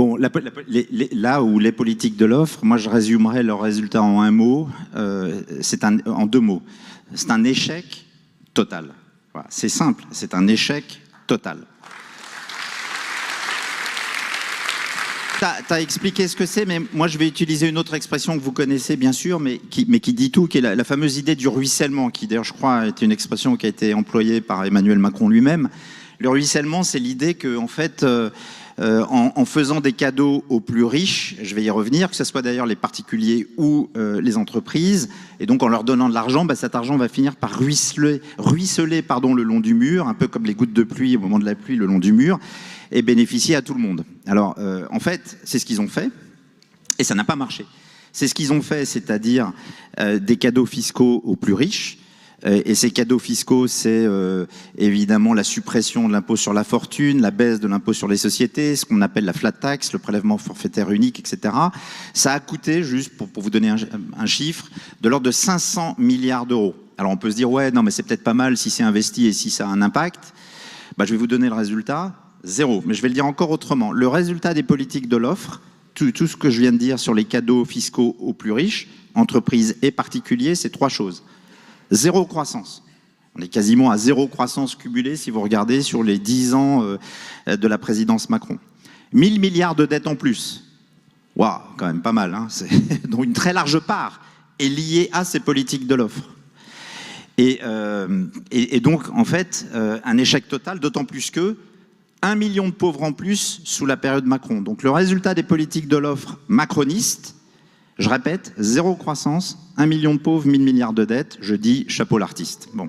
Bon, là où les politiques de l'offre, moi je résumerais leurs résultats en un mot, en deux mots. C'est un échec total. Voilà, c'est simple, c'est un échec total. Tu as expliqué ce que c'est, mais moi je vais utiliser une autre expression que vous connaissez bien sûr, mais qui dit tout, qui est la fameuse idée du ruissellement, qui d'ailleurs je crois est une expression qui a été employée par Emmanuel Macron lui-même. Le ruissellement, c'est l'idée que en fait, en faisant des cadeaux aux plus riches, je vais y revenir, que ce soit d'ailleurs les particuliers ou les entreprises, et donc en leur donnant de l'argent, bah, cet argent va finir par ruisseler le long du mur, un peu comme les gouttes de pluie au moment de la pluie le long du mur, et bénéficier à tout le monde. Alors, en fait, c'est ce qu'ils ont fait, et ça n'a pas marché. C'est ce qu'ils ont fait, c'est-à-dire des cadeaux fiscaux aux plus riches, et ces cadeaux fiscaux, c'est évidemment la suppression de l'impôt sur la fortune, la baisse de l'impôt sur les sociétés, ce qu'on appelle la flat tax, le prélèvement forfaitaire unique, etc. Ça a coûté, juste pour vous donner un chiffre, de l'ordre de 500 milliards d'euros. Alors on peut se dire, ouais, non, mais c'est peut-être pas mal si c'est investi et si ça a un impact. Bah, je vais vous donner le résultat, zéro. Mais je vais le dire encore autrement. Le résultat des politiques de l'offre, tout ce que je viens de dire sur les cadeaux fiscaux aux plus riches, entreprises et particuliers, c'est trois choses. Zéro croissance. On est quasiment à zéro croissance cumulée si vous regardez sur les 10 ans de la présidence Macron. 1000 milliards de dettes en plus. Waouh, quand même pas mal. Hein, dont une très large part est liée à ces politiques de l'offre. Et donc, en fait, un échec total, d'autant plus que 1 million de pauvres en plus sous la période Macron. Donc le résultat des politiques de l'offre macroniste, je répète, zéro croissance, 1 million de pauvres, 1000 milliards de dettes, je dis chapeau l'artiste. Bon.